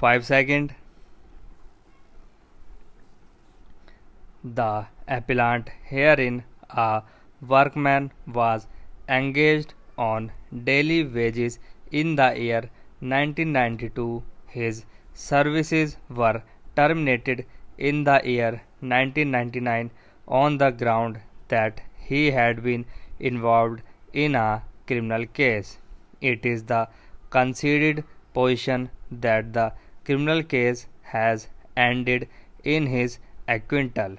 5 seconds. The appellant herein, a workman, was engaged on daily wages in the year 1992. His services were terminated in the year 1999 on the ground that he had been involved in a criminal case. It is the conceded position that the criminal case has ended in his acquittal.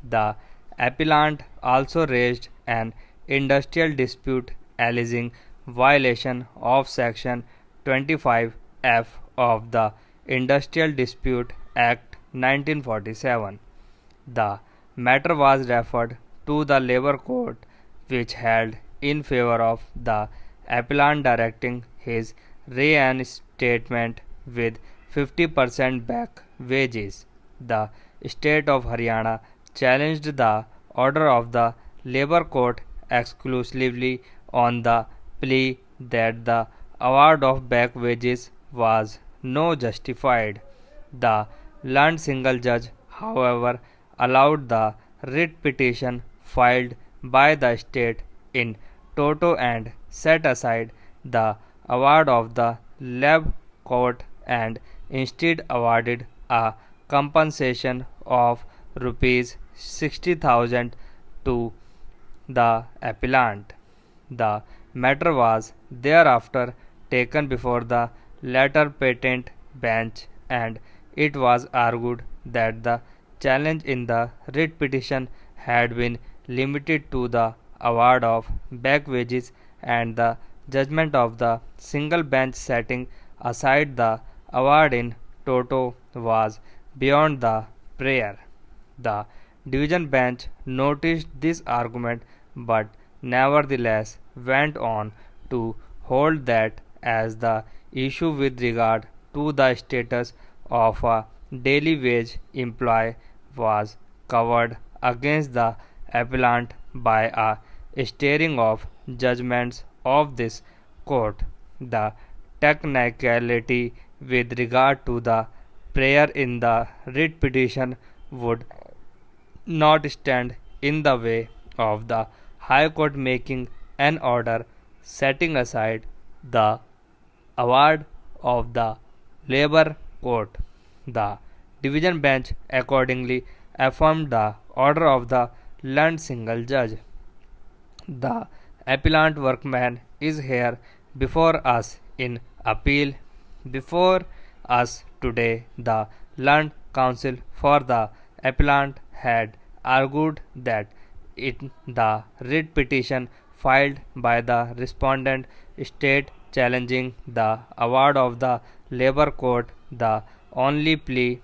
The appellant also raised an industrial dispute alleging violation of Section 25F of the Industrial Dispute Act 1947. The matter was referred to the Labour Court, which held in favor of the appellant, directing his reinstatement with 50% back wages. The state of Haryana challenged the order of the Labour Court exclusively on the plea that the award of back wages was not justified. The learned single judge, however, allowed the writ petition filed by the state in toto and set aside the award of the Labour Court and instead awarded a compensation of rupees 60,000 to the appellant. The matter was thereafter taken before the latter patent bench, and it was argued that the challenge in the writ petition had been limited to the award of back wages, and the judgment of the single bench setting aside the award in toto was beyond the prayer. The division bench noticed this argument but nevertheless went on to hold that as the issue with regard to the status of a daily wage employee was covered against the appellant by a string of judgments of this court. The technicality with regard to the prayer in the writ petition would not stand in the way of the High Court making an order setting aside the award of the Labour Court. The division bench accordingly affirmed the order of the learned single judge. The appellant workman is here before us in appeal. Before us today, the learned counsel for the appellant had argued that in the writ petition filed by the respondent state challenging the award of the Labour Court, the only plea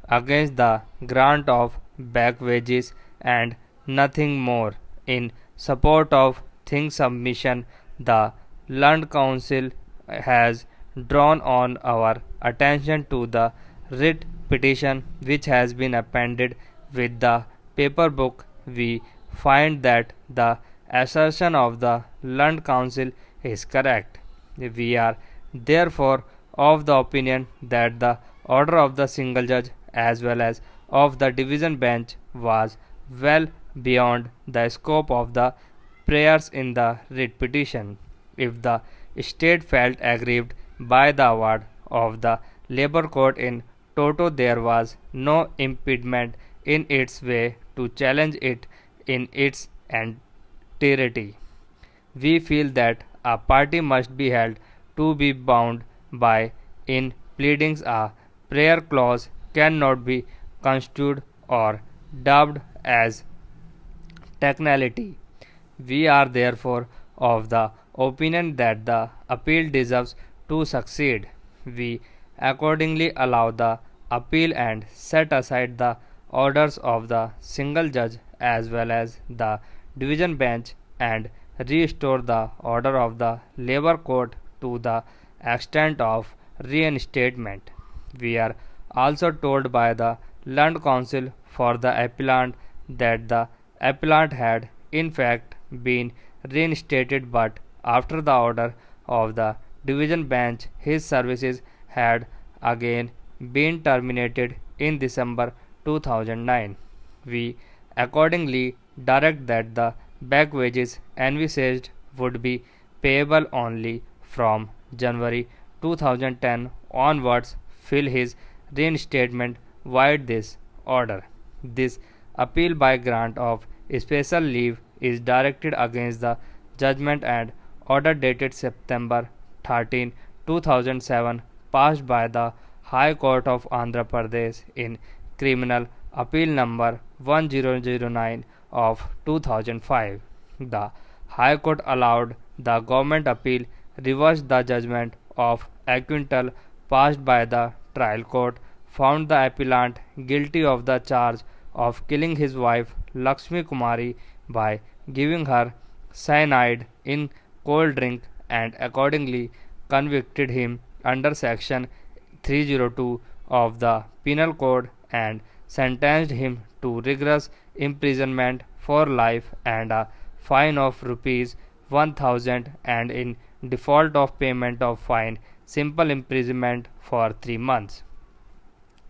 against the grant of back wages and nothing more. In support of things submission, the learned counsel has drawn on our attention to the writ petition which has been appended with the paper book. We find that the assertion of the learned counsel is correct. We are therefore of the opinion that the order of the single judge as well as of the division bench was well beyond the scope of the prayers in the writ petition. If the state felt aggrieved by the award of the Labour Court in toto, there was no impediment in its way to challenge it in its entirety. We feel that a party must be held to be bound by in pleadings a prayer clause cannot be construed or dubbed as technicality. We are therefore of the opinion that the appeal deserves to succeed. We accordingly allow the appeal and set aside the orders of the single judge as well as the division bench and restore the order of the Labour Court to the extent of reinstatement. We are also told by the learned counsel for the appellant that the appellant had in fact been reinstated, but after the order of the division bench his services had again been terminated in December 2009. We accordingly direct that the back wages envisaged would be payable only from January 2010 onwards. Fill his reinstatement void this order. This appeal by grant of special leave is directed against the judgment and order dated September 13, 2007, passed by the High Court of Andhra Pradesh in Criminal Appeal number 1009 of 2005. The High Court allowed the government appeal, reversed the judgment of acquittal passed by the trial court, found the appellant guilty of the charge of killing his wife Lakshmi Kumari by giving her cyanide in cold drink, and accordingly convicted him under section 302 of the Penal Code and sentenced him to rigorous imprisonment for life and a fine of rupees 1000, and in default of payment of fine, simple imprisonment for 3 months.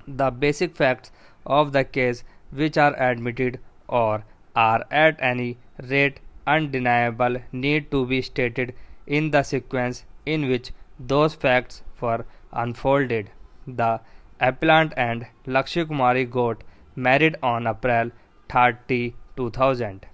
The basic facts of the case which are admitted or are at any rate undeniable need to be stated in the sequence in which those facts were unfolded. The appellant and Lakshmi Kumari got married on April 30, 2000.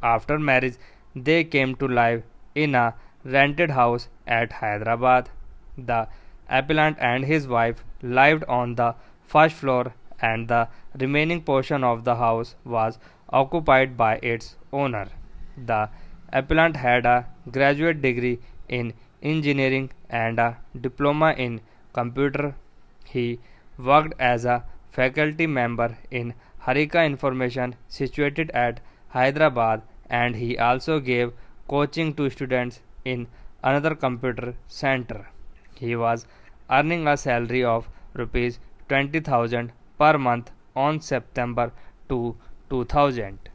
After marriage, they came to live in a rented house at Hyderabad. The appellant and his wife lived on the first floor, and the remaining portion of the house was occupied by its owner. The appellant had a graduate degree in engineering and a diploma in computer. He worked as a faculty member in Harika Information situated at Hyderabad, and he also gave coaching to students in another computer center. He was earning a salary of rupees 20,000 per month on September 2, 2000.